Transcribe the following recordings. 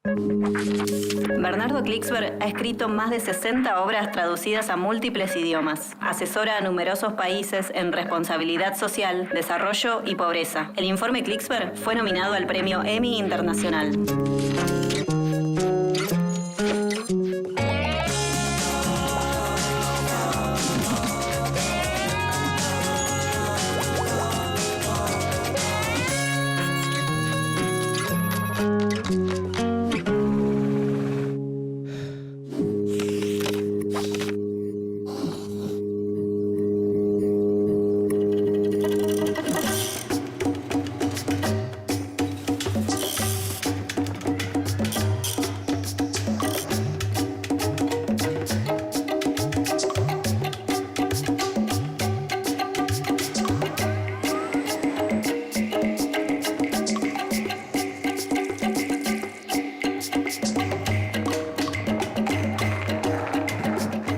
Bernardo Klicksberg ha escrito más de 60 obras traducidas a múltiples idiomas. Asesora a numerosos países en responsabilidad social, desarrollo y pobreza. El informe Klicksberg fue nominado al premio Emmy Internacional.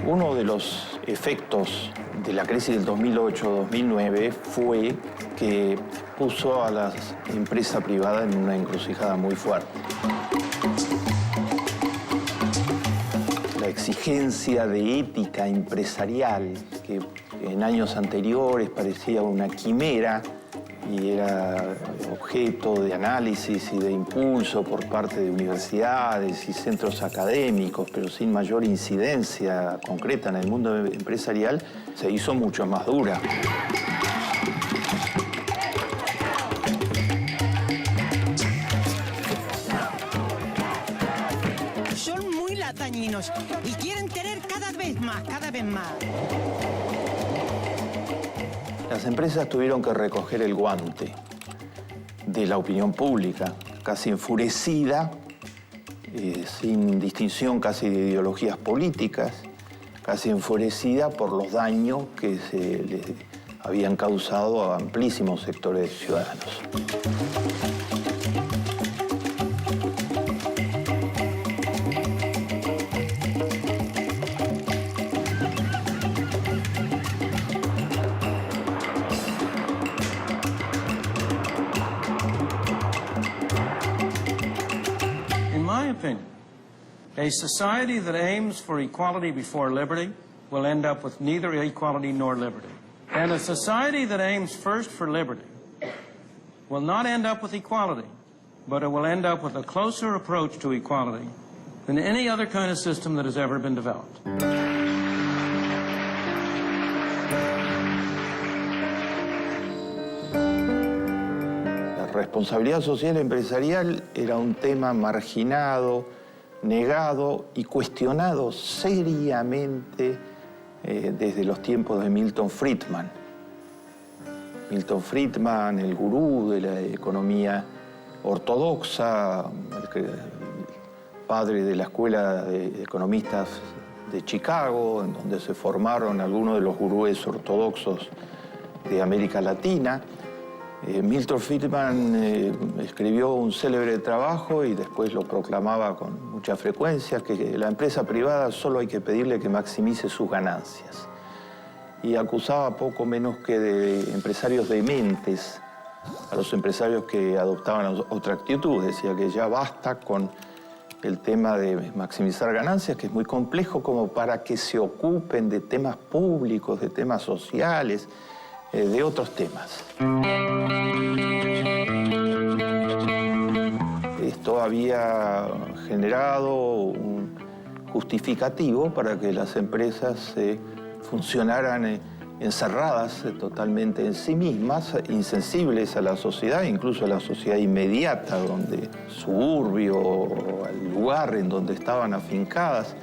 Uno de los efectos de la crisis del 2008-2009 fue que puso a la empresa privada en una encrucijada muy fuerte. La exigencia de ética empresarial, que en años anteriores parecía una quimera y era objeto de análisis y de impulso por parte de universidades y centros académicos, pero sin mayor incidencia concreta en el mundo empresarial, se hizo mucho más dura. Son muy latañinos y quieren tener cada vez más. Las empresas tuvieron que recoger el guante de la opinión pública, casi enfurecida, sin distinción casi de ideologías políticas, casi enfurecida por los daños que se les habían causado a amplísimos sectores ciudadanos. In my opinion, a society that aims for equality before liberty will end up with neither equality nor liberty. And a society that aims first for liberty will not end up with equality, but it will end up with a closer approach to equality than any other kind of system that has ever been developed. La responsabilidad social empresarial era un tema marginado, negado y cuestionado seriamente desde los tiempos de Milton Friedman. Milton Friedman, el gurú de la economía ortodoxa, el padre de la escuela de economistas de Chicago, en donde se formaron algunos de los gurúes ortodoxos de América Latina. Milton Friedman escribió un célebre trabajo y después lo proclamaba con mucha frecuencia, que la empresa privada solo hay que pedirle que maximice sus ganancias. Y acusaba poco menos que de empresarios dementes a los empresarios que adoptaban otra actitud. Decía que ya basta con el tema de maximizar ganancias, que es muy complejo como para que se ocupen de temas públicos, de temas sociales, de otros temas. Esto había generado un justificativo para que las empresas funcionaran encerradas totalmente en sí mismas, insensibles a la sociedad, incluso a la sociedad inmediata, donde suburbio, al lugar en donde estaban afincadas,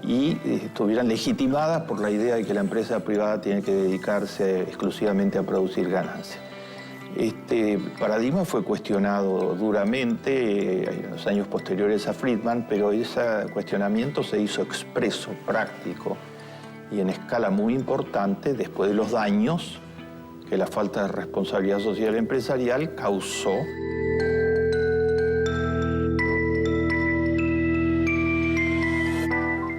y estuvieran legitimadas por la idea de que la empresa privada tiene que dedicarse exclusivamente a producir ganancias. Este paradigma fue cuestionado duramente en los años posteriores a Friedman, pero ese cuestionamiento se hizo expreso, práctico y en escala muy importante después de los daños que la falta de responsabilidad social empresarial causó.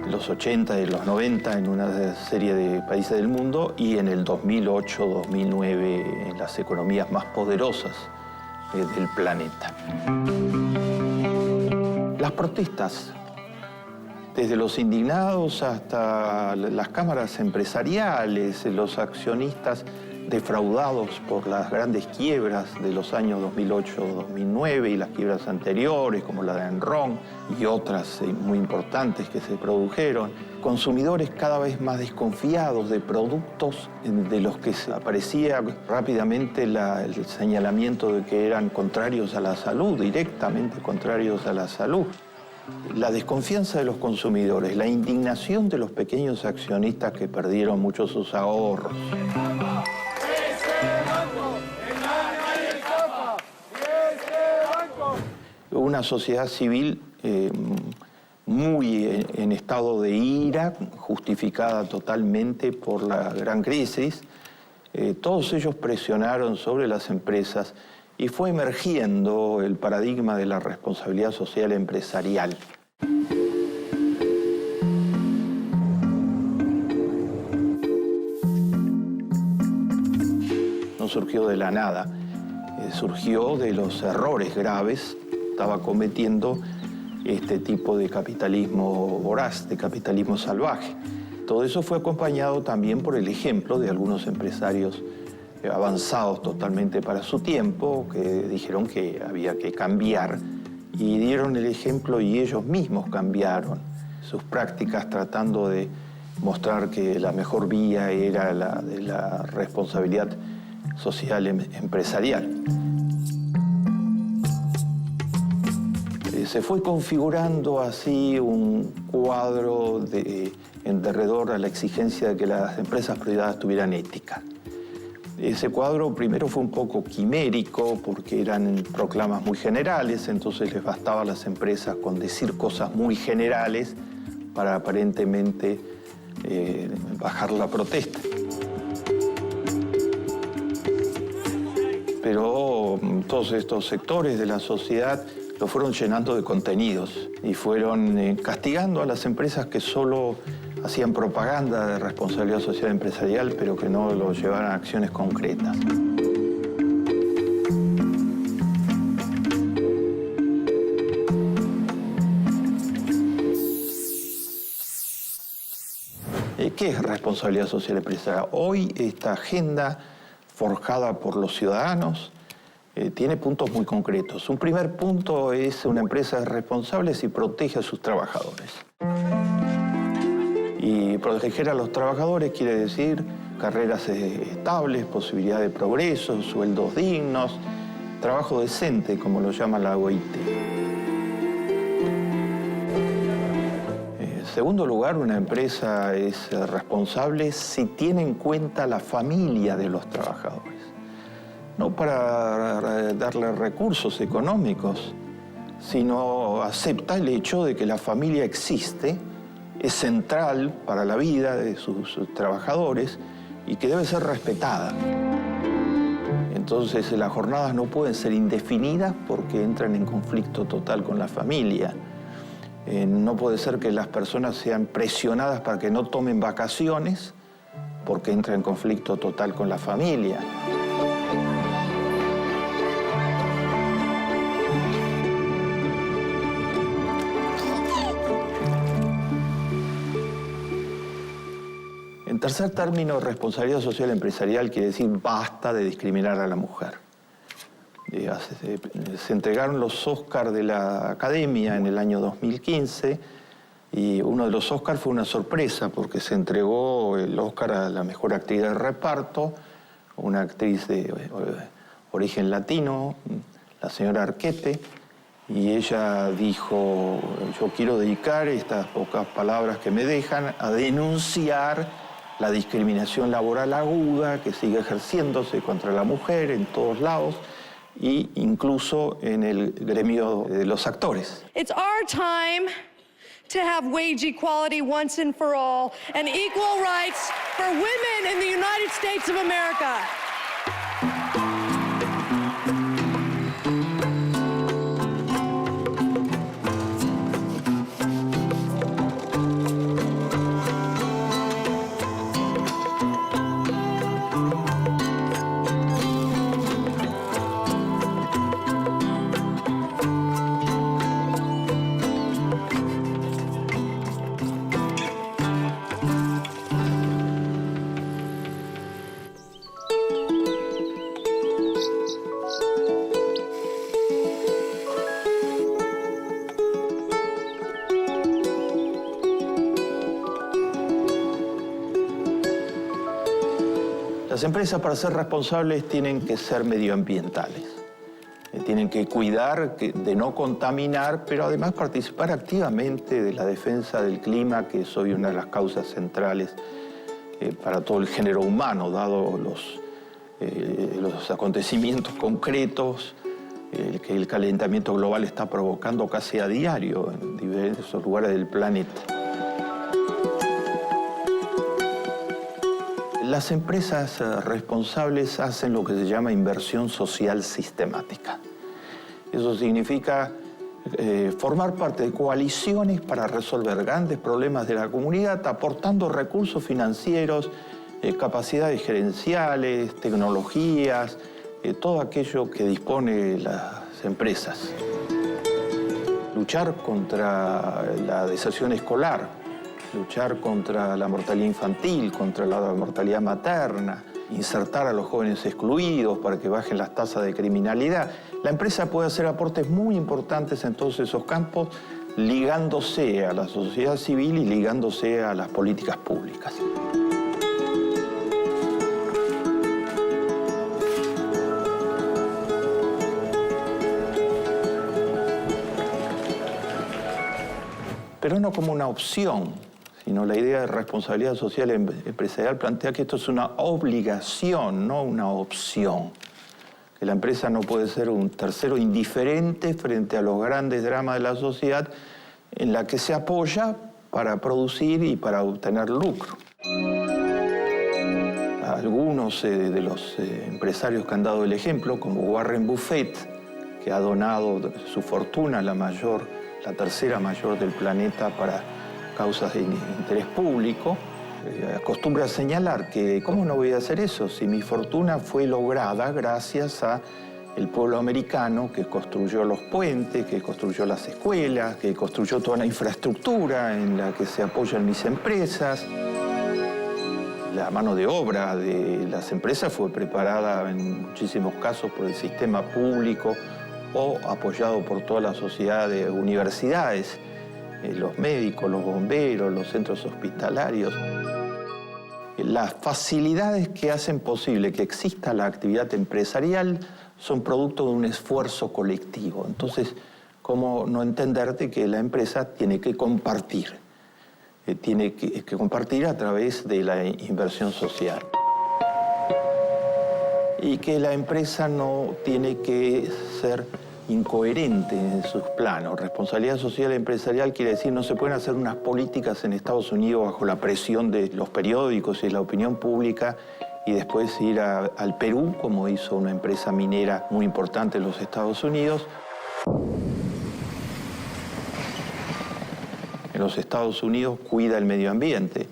Los 80 y los 90 en una serie de países del mundo y en el 2008-2009 en las economías más poderosas del planeta. las protestas, desde los indignados hasta las cámaras empresariales, los accionistas defraudados por las grandes quiebras de los años 2008-2009 y las quiebras anteriores, como la de Enron y otras muy importantes que se produjeron. Consumidores cada vez más desconfiados de productos de los que aparecía rápidamente el señalamiento de que eran contrarios a la salud, directamente contrarios a la salud. La desconfianza de los consumidores, la indignación de los pequeños accionistas que perdieron muchos de sus ahorros. Una sociedad civil muy en estado de ira, justificada totalmente por la gran crisis. Todos ellos presionaron sobre las empresas y fue emergiendo el paradigma de la responsabilidad social empresarial. No surgió de la nada, surgió de los errores graves que estaba cometiendo este tipo de capitalismo voraz, de capitalismo salvaje. Todo eso fue acompañado también por el ejemplo de algunos empresarios avanzados totalmente para su tiempo, que dijeron que había que cambiar y dieron el ejemplo y ellos mismos cambiaron sus prácticas tratando de mostrar que la mejor vía era la de la responsabilidad social empresarial. Se fue configurando así un cuadro en derredor a la exigencia de que las empresas privadas tuvieran ética. Ese cuadro primero fue un poco quimérico porque eran proclamas muy generales, entonces les bastaba a las empresas con decir cosas muy generales para aparentemente bajar la protesta. Pero todos estos sectores de la sociedad lo fueron llenando de contenidos y fueron castigando a las empresas que solo hacían propaganda de responsabilidad social empresarial, pero que no lo llevaran a acciones concretas. ¿Qué es responsabilidad social empresarial? Hoy esta agenda forjada por los ciudadanos tiene puntos muy concretos. Un primer punto es una empresa responsable si protege a sus trabajadores. Y proteger a los trabajadores quiere decir carreras estables, posibilidad de progreso, sueldos dignos, trabajo decente, como lo llama la OIT. En segundo lugar, una empresa es responsable si tiene en cuenta la familia de los trabajadores. No para darle recursos económicos, sino acepta el hecho de que la familia existe, es central para la vida de sus trabajadores y que debe ser respetada. Entonces las jornadas no pueden ser indefinidas porque entran en conflicto total con la familia. No puede ser que las personas sean presionadas para que no tomen vacaciones porque entra en conflicto total con la familia. En tercer término, responsabilidad social empresarial quiere decir basta de discriminar a la mujer. Se entregaron los Oscars de la Academia en el año 2015 y uno de los Oscars fue una sorpresa porque se entregó el Oscar a la mejor actriz de reparto, una actriz de origen latino, la señora Arquette, y ella dijo, yo quiero dedicar estas pocas palabras que me dejan a denunciar la discriminación laboral aguda que sigue ejerciéndose contra la mujer en todos lados e incluso en el gremio de los actores. It's our time to have wage equality once and for all and equal rights for women in the United States of America. Las empresas, para ser responsables, tienen que ser medioambientales. Tienen que cuidar de no contaminar, pero además participar activamente de la defensa del clima, que es hoy una de las causas centrales para todo el género humano, dado los acontecimientos concretos que el calentamiento global está provocando casi a diario en diversos lugares del planeta. Las empresas responsables hacen lo que se llama inversión social sistemática. Eso significa formar parte de coaliciones para resolver grandes problemas de la comunidad, aportando recursos financieros, capacidades gerenciales, tecnologías, todo aquello que dispone las empresas. Luchar contra la deserción escolar, luchar contra la mortalidad infantil, contra la mortalidad materna, insertar a los jóvenes excluidos para que bajen las tasas de criminalidad. La empresa puede hacer aportes muy importantes en todos esos campos, ligándose a la sociedad civil y ligándose a las políticas públicas. Pero no como una opción, sino la idea de responsabilidad social empresarial plantea que esto es una obligación, no una opción. Que la empresa no puede ser un tercero indiferente frente a los grandes dramas de la sociedad en la que se apoya para producir y para obtener lucro. Algunos de los empresarios que han dado el ejemplo, como Warren Buffett, que ha donado su fortuna, la tercera mayor del planeta, para causas de interés público, acostumbra a señalar que ¿cómo no voy a hacer eso si mi fortuna fue lograda gracias a el pueblo americano que construyó los puentes, que construyó las escuelas, que construyó toda la infraestructura en la que se apoyan mis empresas? La mano de obra de las empresas fue preparada en muchísimos casos por el sistema público o apoyado por toda la sociedad de universidades, los médicos, los bomberos, los centros hospitalarios. Las facilidades que hacen posible que exista la actividad empresarial son producto de un esfuerzo colectivo. Entonces, ¿cómo no entenderte que la empresa tiene que compartir? Tiene que compartir a través de la inversión social. Y que la empresa no tiene que ser incoherente en sus planos. Responsabilidad social empresarial quiere decir no se pueden hacer unas políticas en Estados Unidos bajo la presión de los periódicos y la opinión pública y después ir al Perú, como hizo una empresa minera muy importante en los Estados Unidos. En los Estados Unidos cuida el medio ambiente.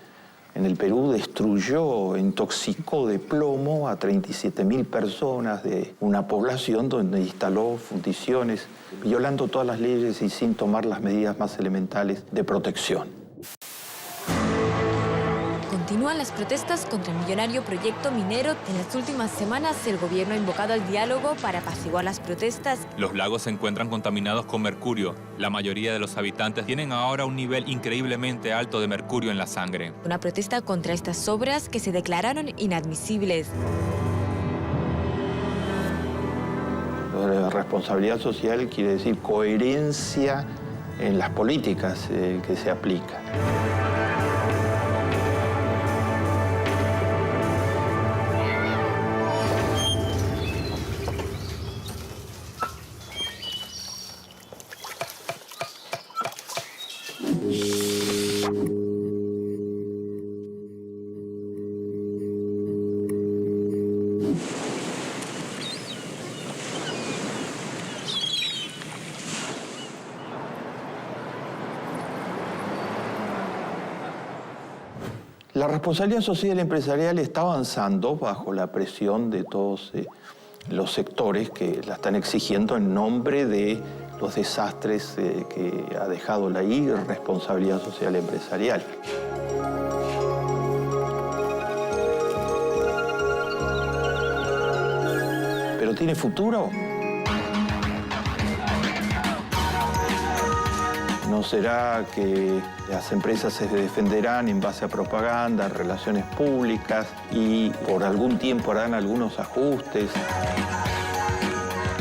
En el Perú destruyó, intoxicó de plomo a 37.000 personas de una población donde instaló fundiciones, violando todas las leyes y sin tomar las medidas más elementales de protección. Continúan las protestas contra el millonario proyecto minero. En las últimas semanas, el gobierno ha invocado al diálogo para apaciguar las protestas. Los lagos se encuentran contaminados con mercurio. La mayoría de los habitantes tienen ahora un nivel increíblemente alto de mercurio en la sangre. Una protesta contra estas obras que se declararon inadmisibles. La responsabilidad social quiere decir coherencia en las políticas que se aplican. La responsabilidad social empresarial está avanzando bajo la presión de todos los sectores que la están exigiendo en nombre de los desastres que ha dejado la irresponsabilidad social empresarial. ¿Pero tiene futuro? No será que las empresas se defenderán en base a propaganda, relaciones públicas y por algún tiempo harán algunos ajustes.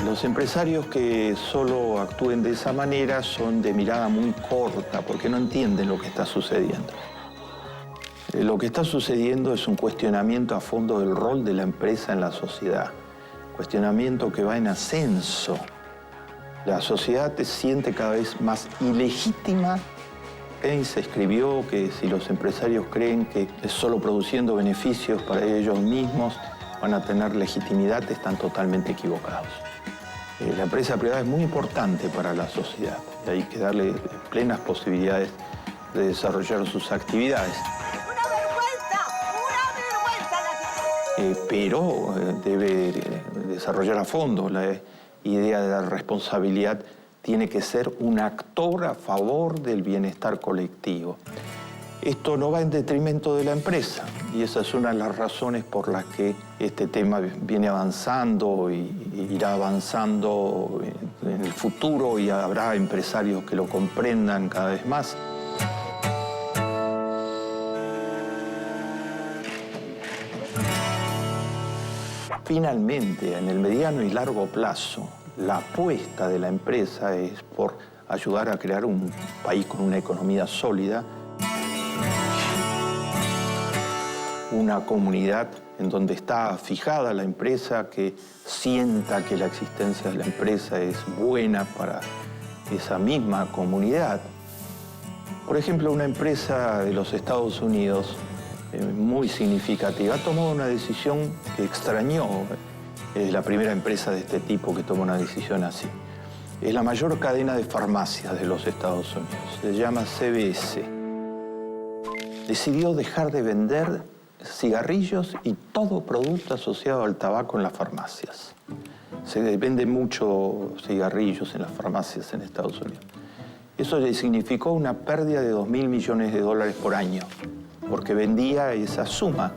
Los empresarios que solo actúen de esa manera son de mirada muy corta porque no entienden lo que está sucediendo. Lo que está sucediendo es un cuestionamiento a fondo del rol de la empresa en la sociedad. Cuestionamiento que va en ascenso. La sociedad se siente cada vez más ilegítima. Keynes escribió que si los empresarios creen que es solo produciendo beneficios para ellos mismos van a tener legitimidad, están totalmente equivocados. La empresa privada es muy importante para la sociedad y hay que darle plenas posibilidades de desarrollar sus actividades. Pero debe desarrollar a fondo la idea de la responsabilidad. Tiene que ser un actor a favor del bienestar colectivo. Esto no va en detrimento de la empresa y esa es una de las razones por las que este tema viene avanzando y irá avanzando en el futuro y habrá empresarios que lo comprendan cada vez más. Finalmente, en el mediano y largo plazo, la apuesta de la empresa es por ayudar a crear un país con una economía sólida, una comunidad en donde está fijada la empresa, que sienta que la existencia de la empresa es buena para esa misma comunidad. Por ejemplo, una empresa de los Estados Unidos muy significativa ha tomado una decisión que extrañó. Es la primera empresa de este tipo que toma una decisión así. Es la mayor cadena de farmacias de los Estados Unidos. Se llama CVS. Decidió dejar de vender cigarrillos y todo producto asociado al tabaco en las farmacias. Se venden mucho cigarrillos en las farmacias en Estados Unidos. Eso le significó una pérdida de $2.000 millones por año, porque vendía esa suma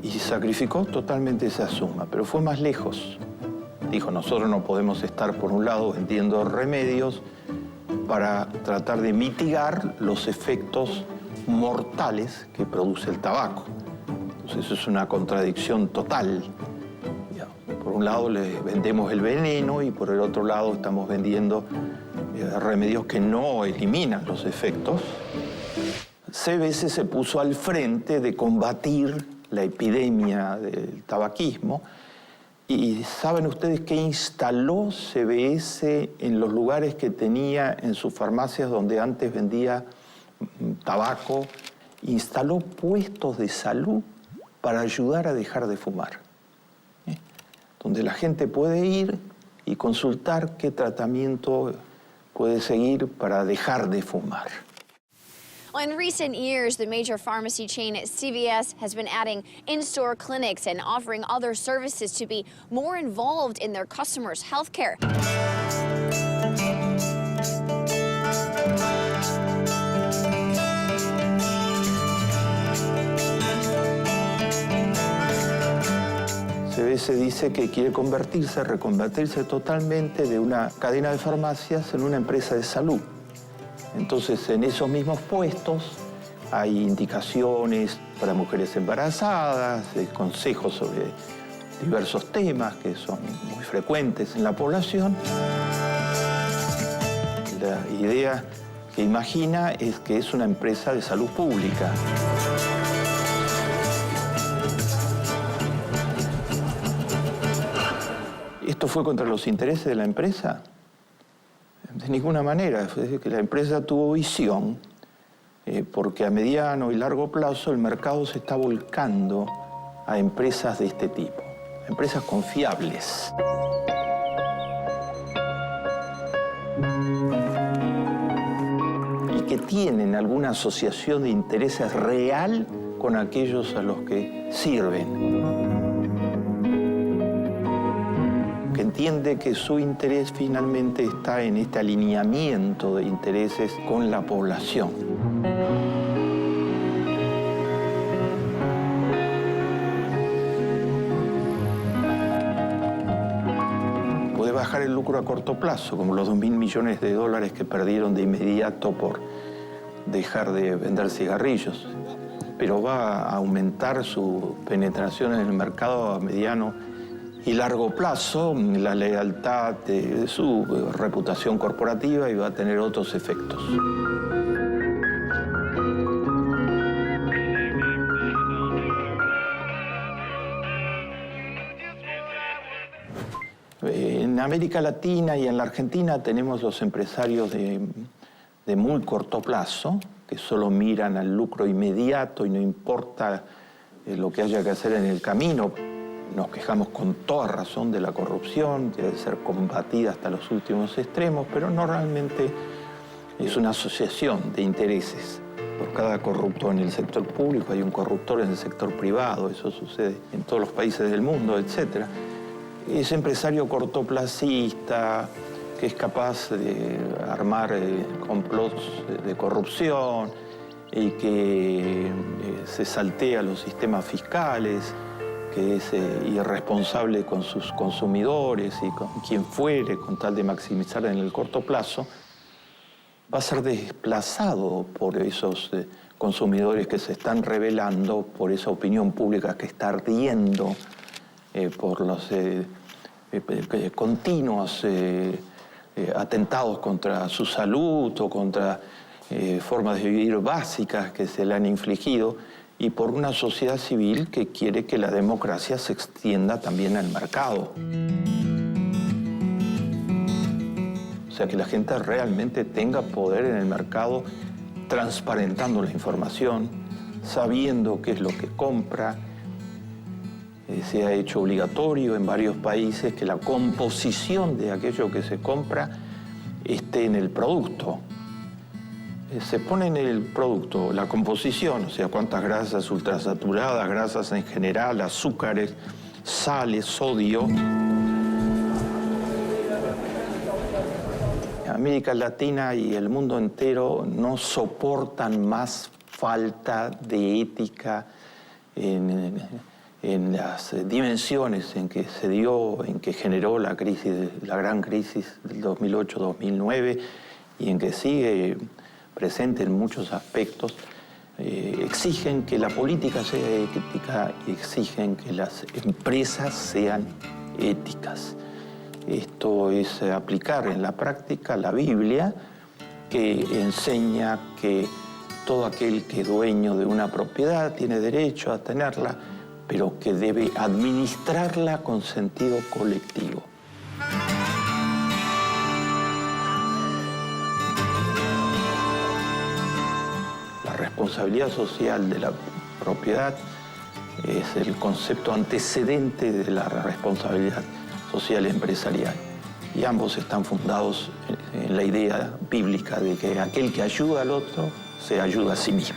y sacrificó totalmente esa suma, pero fue más lejos. Dijo, nosotros no podemos estar por un lado vendiendo remedios para tratar de mitigar los efectos mortales que produce el tabaco. Entonces eso es una contradicción total. Por un lado le vendemos el veneno y por el otro lado estamos vendiendo remedios que no eliminan los efectos. CVS se puso al frente de combatir la epidemia del tabaquismo y ¿saben ustedes qué instaló CVS en los lugares que tenía en sus farmacias donde antes vendía tabaco? Instaló puestos de salud para ayudar a dejar de fumar, donde la gente puede ir y consultar qué tratamiento puede seguir para dejar de fumar. Well, in recent years, the major pharmacy chain CVS has been adding in-store clinics and offering other services to be more involved in their customers' health care. CVS dice que quiere reconvertirse totalmente de una cadena de farmacias en una empresa de salud. Entonces, en esos mismos puestos hay indicaciones para mujeres embarazadas, consejos sobre diversos temas que son muy frecuentes en la población. La idea que imagina es que es una empresa de salud pública. ¿Esto fue contra los intereses de la empresa? De ninguna manera. Es decir, que la empresa tuvo visión porque a mediano y largo plazo el mercado se está volcando a empresas de este tipo, empresas confiables. Y que tienen alguna asociación de intereses real con aquellos a los que sirven. Que entiende que su interés finalmente está en este alineamiento de intereses con la población. Puede trabajar el lucro a corto plazo, como los 2.000 millones de dólares que perdieron de inmediato por dejar de vender cigarrillos. Pero va a aumentar su penetración en el mercado a mediano y largo plazo, la lealtad de su reputación corporativa, y va a tener otros efectos. En América Latina y en la Argentina tenemos los empresarios de muy corto plazo, que solo miran al lucro inmediato y no importa lo que haya que hacer en el camino. Nos quejamos con toda razón de la corrupción, debe ser combatida hasta los últimos extremos, pero normalmente es una asociación de intereses. Por cada corrupto en el sector público hay un corruptor en el sector privado, eso sucede en todos los países del mundo, etc. Ese empresario cortoplacista, que es capaz de armar complots de corrupción y que se saltea los sistemas fiscales, que es irresponsable con sus consumidores y con quien fuere, con tal de maximizar en el corto plazo, va a ser desplazado por esos consumidores que se están rebelando, por esa opinión pública que está ardiendo, por los continuos atentados contra su salud o contra formas de vivir básicas que se le han infligido, y por una sociedad civil que quiere que la democracia se extienda también al mercado. O sea, que la gente realmente tenga poder en el mercado, transparentando la información, sabiendo qué es lo que compra. Se ha hecho obligatorio en varios países que la composición de aquello que se compra esté en el producto. Se pone en el producto la composición, o sea, cuántas grasas ultrasaturadas, grasas en general, azúcares, sales, sodio. América Latina y el mundo entero no soportan más falta de ética en las dimensiones en que se dio, en que generó la gran crisis del 2008-2009 y en que sigue presente en muchos aspectos. Exigen que la política sea ética y exigen que las empresas sean éticas. Esto es aplicar en la práctica la Biblia, que enseña que todo aquel que es dueño de una propiedad tiene derecho a tenerla, pero que debe administrarla con sentido colectivo. La responsabilidad social de la propiedad es el concepto antecedente de la responsabilidad social empresarial. Y ambos están fundados en la idea bíblica de que aquel que ayuda al otro se ayuda a sí mismo.